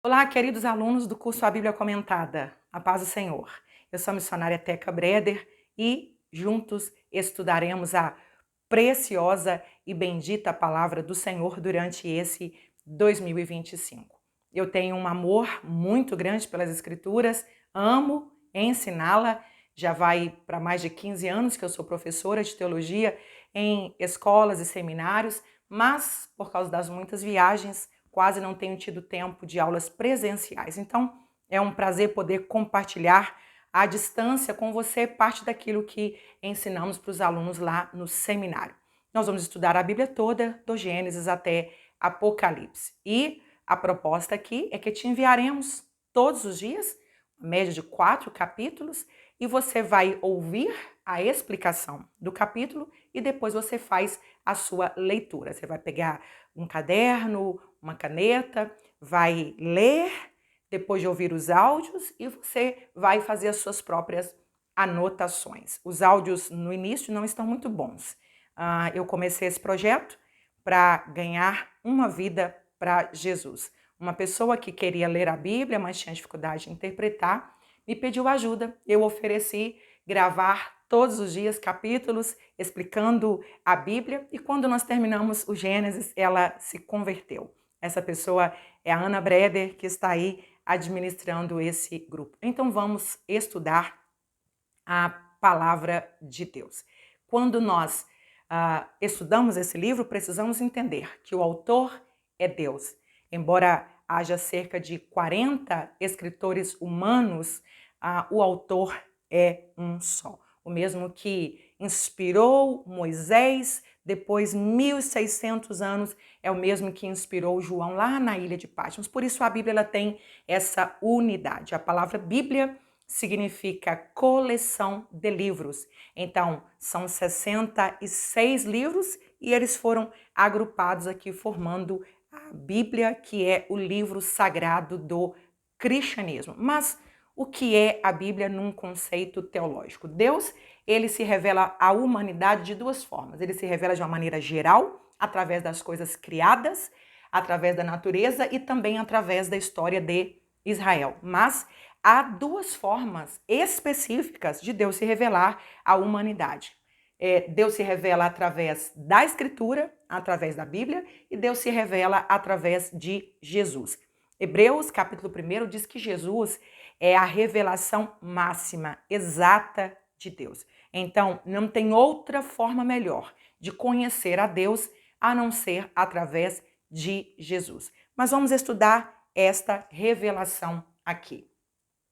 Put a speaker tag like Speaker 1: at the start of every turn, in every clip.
Speaker 1: Olá, queridos alunos do curso A Bíblia Comentada. A paz do Senhor. Eu sou a missionária Teca Breder e juntos estudaremos a preciosa e bendita palavra do Senhor durante esse 2025. Eu tenho um amor muito grande pelas Escrituras, amo ensiná-la. Já vai para mais de 15 anos que eu sou professora de teologia em escolas e seminários, mas por causa das muitas viagens, quase não tenho tido tempo de aulas presenciais. Então, é um prazer poder compartilhar à distância com você parte daquilo que ensinamos para os alunos lá no seminário. Nós vamos estudar a Bíblia toda, do Gênesis até Apocalipse. E a proposta aqui é que te enviaremos todos os dias, uma média de 4 capítulos, e você vai ouvir a explicação do capítulo e depois você faz a sua leitura. Você vai pegar um caderno, uma caneta, vai ler, depois de ouvir os áudios, e você vai fazer as suas próprias anotações. Os áudios no início não estão muito bons. Eu comecei esse projeto para ganhar uma vida para Jesus. Uma pessoa que queria ler a Bíblia, mas tinha dificuldade de interpretar, me pediu ajuda. Eu ofereci gravar todos os dias capítulos explicando a Bíblia, e quando nós terminamos o Gênesis, ela se converteu. Essa pessoa é a Ana Breder, que está aí administrando esse grupo. Então vamos estudar a palavra de Deus. Quando nós estudamos esse livro, precisamos entender que o autor é Deus. Embora haja cerca de 40 escritores humanos, o autor é um só. O mesmo que inspirou Moisés, depois 1.600 anos, é o mesmo que inspirou João lá na ilha de Patmos. Por isso a Bíblia ela tem essa unidade. A palavra Bíblia significa coleção de livros. Então, são 66 livros e eles foram agrupados aqui formando a Bíblia, que é o livro sagrado do cristianismo. Mas o que é a Bíblia num conceito teológico? Deus, ele se revela à humanidade de duas formas. Ele se revela de uma maneira geral, através das coisas criadas, através da natureza e também através da história de Israel. Mas há duas formas específicas de Deus se revelar à humanidade. Deus se revela através da Escritura, através da Bíblia, e Deus se revela através de Jesus. Hebreus, capítulo 1, diz que Jesus é a revelação máxima, exata de Deus. Então, não tem outra forma melhor de conhecer a Deus a não ser através de Jesus. Mas vamos estudar esta revelação aqui.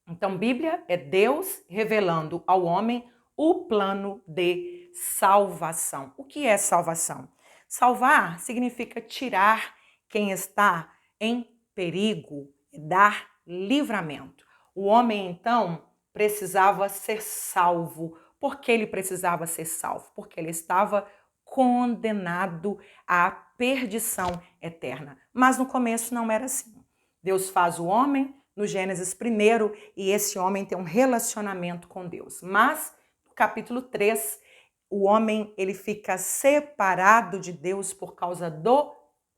Speaker 1: Então, Bíblia é Deus revelando ao homem o plano de salvação. O que é salvação? Salvar significa tirar quem está em perigo, dar livramento. O homem, então, precisava ser salvo. Por que ele precisava ser salvo? Porque ele estava condenado à perdição eterna. Mas no começo não era assim. Deus faz o homem no Gênesis 1 e esse homem tem um relacionamento com Deus. Mas no capítulo 3, o homem ele fica separado de Deus por causa do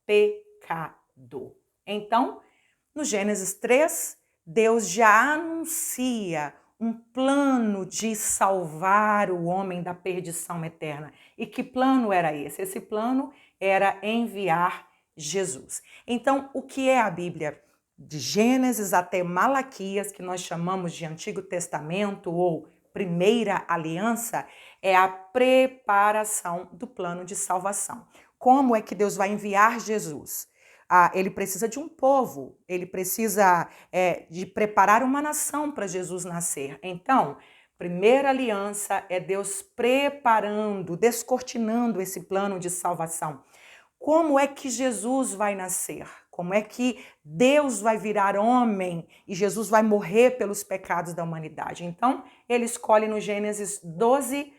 Speaker 1: pecado. Então, no Gênesis 3, Deus já anuncia um plano de salvar o homem da perdição eterna. E que plano era esse? Esse plano era enviar Jesus. Então, o que é a Bíblia? De Gênesis até Malaquias, que nós chamamos de Antigo Testamento ou Primeira Aliança, é a preparação do plano de salvação. Como é que Deus vai enviar Jesus? Ele precisa de um povo, ele precisa de preparar uma nação para Jesus nascer. Então, Primeira Aliança é Deus preparando, descortinando esse plano de salvação. Como é que Jesus vai nascer? Como é que Deus vai virar homem e Jesus vai morrer pelos pecados da humanidade? Então, ele escolhe no Gênesis 12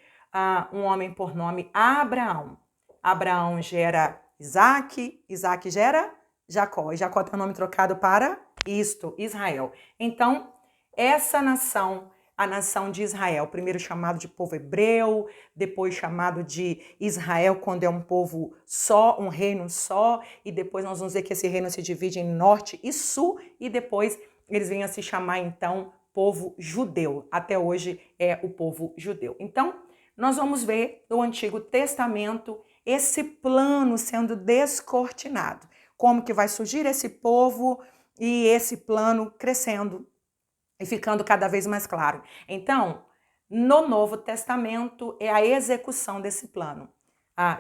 Speaker 1: um homem por nome Abraão. Abraão gera Isaac, Isaac gera Jacó. E Jacó tem o nome trocado para isto, Israel. Então, essa nação a nação de Israel, primeiro chamado de povo hebreu, depois chamado de Israel quando é um povo só, um reino só, e depois nós vamos ver que esse reino se divide em norte e sul, e depois eles vêm a se chamar então povo judeu. Até hoje é o povo judeu. Então, nós vamos ver no Antigo Testamento esse plano sendo descortinado. Como que vai surgir esse povo e esse plano crescendo e ficando cada vez mais claro. Então, no Novo Testamento é a execução desse plano.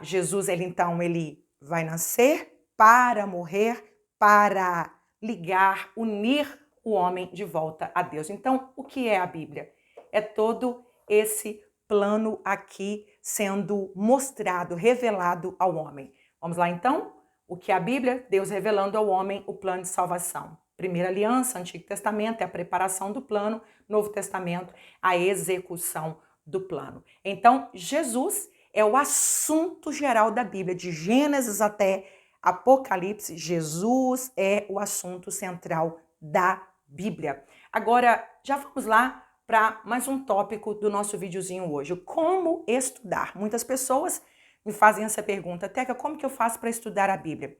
Speaker 1: Jesus, ele vai nascer para morrer, para ligar, unir o homem de volta a Deus. Então, o que é a Bíblia? É todo esse plano aqui sendo mostrado, revelado ao homem. Vamos lá então? O que é a Bíblia? Deus revelando ao homem o plano de salvação. Primeira aliança, Antigo Testamento, é a preparação do plano, Novo Testamento, a execução do plano. Então, Jesus é o assunto geral da Bíblia, de Gênesis até Apocalipse. Jesus é o assunto central da Bíblia. Agora, já vamos lá para mais um tópico do nosso videozinho hoje. Como estudar? Muitas pessoas me fazem essa pergunta: Teca, como que eu faço para estudar a Bíblia?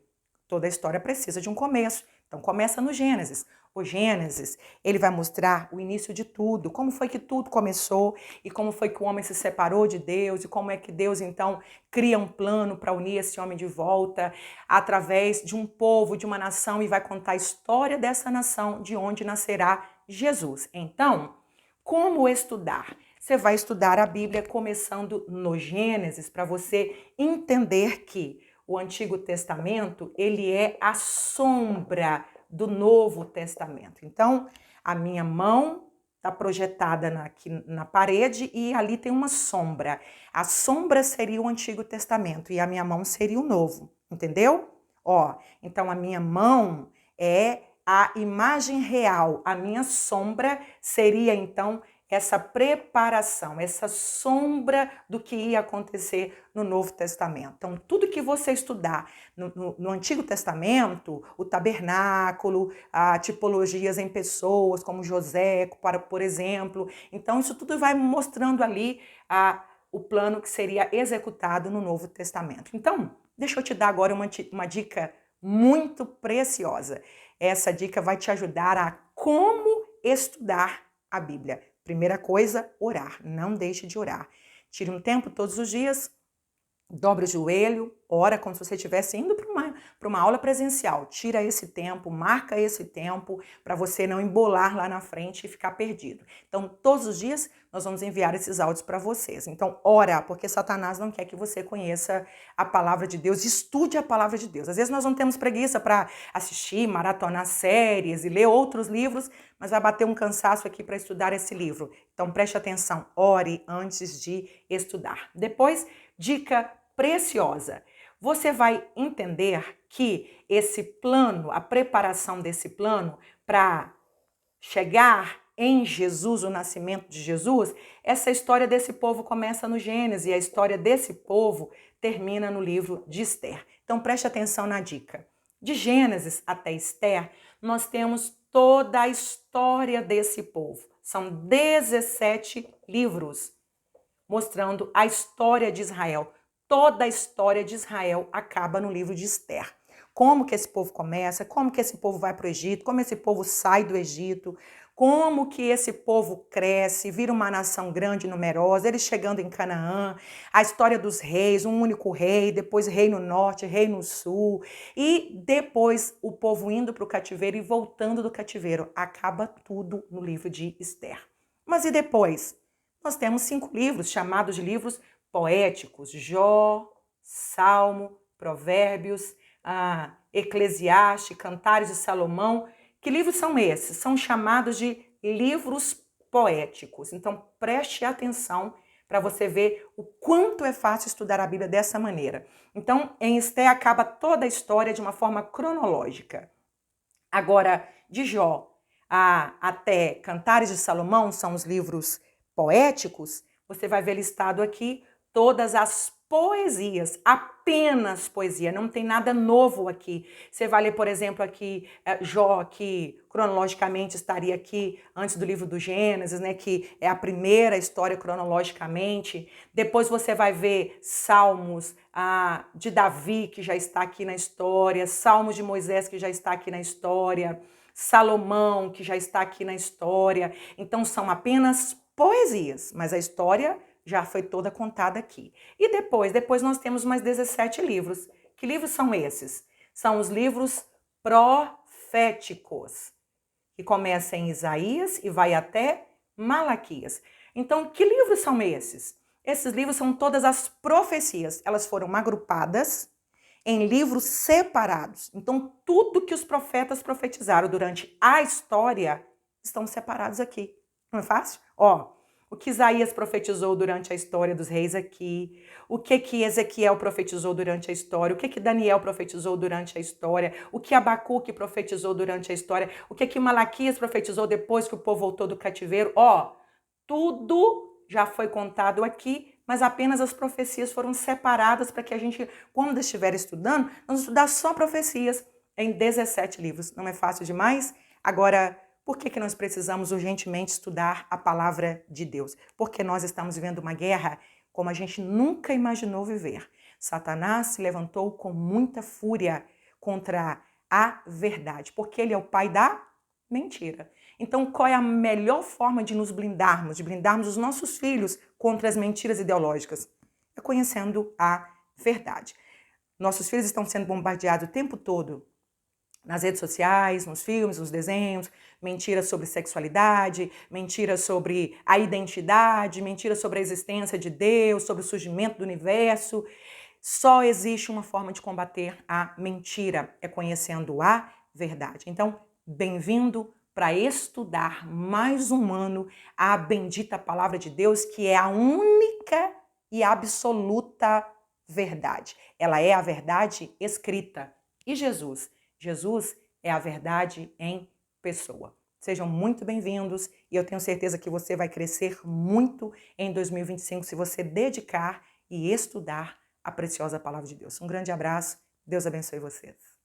Speaker 1: Toda a história precisa de um começo. Então começa no Gênesis. O Gênesis, ele vai mostrar o início de tudo, como foi que tudo começou e como foi que o homem se separou de Deus e como é que Deus então cria um plano para unir esse homem de volta através de um povo, de uma nação, e vai contar a história dessa nação, de onde nascerá Jesus. Então, como estudar? Você vai estudar a Bíblia começando no Gênesis para você entender que o Antigo Testamento, ele é a sombra do Novo Testamento. Então, a minha mão está projetada aqui na parede e ali tem uma sombra. A sombra seria o Antigo Testamento e a minha mão seria o Novo, entendeu? Então a minha mão é a imagem real, a minha sombra seria então essa preparação, essa sombra do que ia acontecer no Novo Testamento. Então, tudo que você estudar no Antigo Testamento, o tabernáculo, tipologias em pessoas, como José, por exemplo, então isso tudo vai mostrando ali o plano que seria executado no Novo Testamento. Então, deixa eu te dar agora uma dica muito preciosa. Essa dica vai te ajudar a como estudar a Bíblia. Primeira coisa, orar. Não deixe de orar. Tire um tempo todos os dias, dobre o joelho, ora como se você estivesse indo para uma aula presencial. Tira esse tempo, marca esse tempo para você não embolar lá na frente e ficar perdido. Então, todos os dias nós vamos enviar esses áudios para vocês. Então, ora, porque Satanás não quer que você conheça a palavra de Deus, estude a palavra de Deus. Às vezes nós não temos preguiça para assistir, maratonar séries e ler outros livros, mas vai bater um cansaço aqui para estudar esse livro. Então, preste atenção, ore antes de estudar. Depois, dica preciosa. Você vai entender que esse plano, a preparação desse plano para chegar em Jesus, o nascimento de Jesus, essa história desse povo começa no Gênesis e a história desse povo termina no livro de Esther. Então preste atenção na dica. De Gênesis até Esther, nós temos toda a história desse povo. São 17 livros mostrando a história de Israel. Toda a história de Israel acaba no livro de Esther. Como que esse povo começa, como que esse povo vai para o Egito, como esse povo sai do Egito, como que esse povo cresce, vira uma nação grande e numerosa, eles chegando em Canaã, a história dos reis, um único rei, depois rei no norte, rei no sul, e depois o povo indo para o cativeiro e voltando do cativeiro. Acaba tudo no livro de Esther. Mas e depois? Nós temos 5 livros chamados de livros poéticos: Jó, Salmo, Provérbios, Eclesiastes, Cantares de Salomão. Que livros são esses? São chamados de livros poéticos. Então preste atenção para você ver o quanto é fácil estudar a Bíblia dessa maneira. Então, em Esther acaba toda a história de uma forma cronológica. Agora, de Jó até Cantares de Salomão, são os livros poéticos, você vai ver listado aqui todas as poesias, apenas poesia, não tem nada novo aqui. Você vai ler, por exemplo, aqui Jó, que cronologicamente estaria aqui antes do livro do Gênesis, né, que é a primeira história cronologicamente. Depois você vai ver Salmos de Davi, que já está aqui na história, Salmos de Moisés, que já está aqui na história, Salomão, que já está aqui na história. Então são apenas poesias, mas a história já foi toda contada aqui. E depois nós temos mais 17 livros. Que livros são esses? São os livros proféticos, que começa em Isaías e vai até Malaquias. Então, que livros são esses? Esses livros são todas as profecias. Elas foram agrupadas em livros separados. Então, tudo que os profetas profetizaram durante a história estão separados aqui. Não é fácil? O que Isaías profetizou durante a história dos reis aqui, o que Ezequiel profetizou durante a história, o que Daniel profetizou durante a história, o que Abacuque profetizou durante a história, o que Malaquias profetizou depois que o povo voltou do cativeiro. Tudo já foi contado aqui, mas apenas as profecias foram separadas para que a gente, quando estiver estudando, vamos estudar só profecias em 17 livros. Não é fácil demais? Agora, por que nós precisamos urgentemente estudar a palavra de Deus? Porque nós estamos vivendo uma guerra como a gente nunca imaginou viver. Satanás se levantou com muita fúria contra a verdade, porque ele é o pai da mentira. Então, qual é a melhor forma de nos blindarmos, de blindarmos os nossos filhos contra as mentiras ideológicas? É conhecendo a verdade. Nossos filhos estão sendo bombardeados o tempo todo nas redes sociais, nos filmes, nos desenhos, mentiras sobre sexualidade, mentiras sobre a identidade, mentiras sobre a existência de Deus, sobre o surgimento do universo. Só existe uma forma de combater a mentira, é conhecendo a verdade. Então, bem-vindo para estudar mais um ano a bendita palavra de Deus, que é a única e absoluta verdade. Ela é a verdade escrita. E Jesus é a verdade em pessoa. Sejam muito bem-vindos e eu tenho certeza que você vai crescer muito em 2025 se você dedicar e estudar a preciosa palavra de Deus. Um grande abraço, Deus abençoe vocês.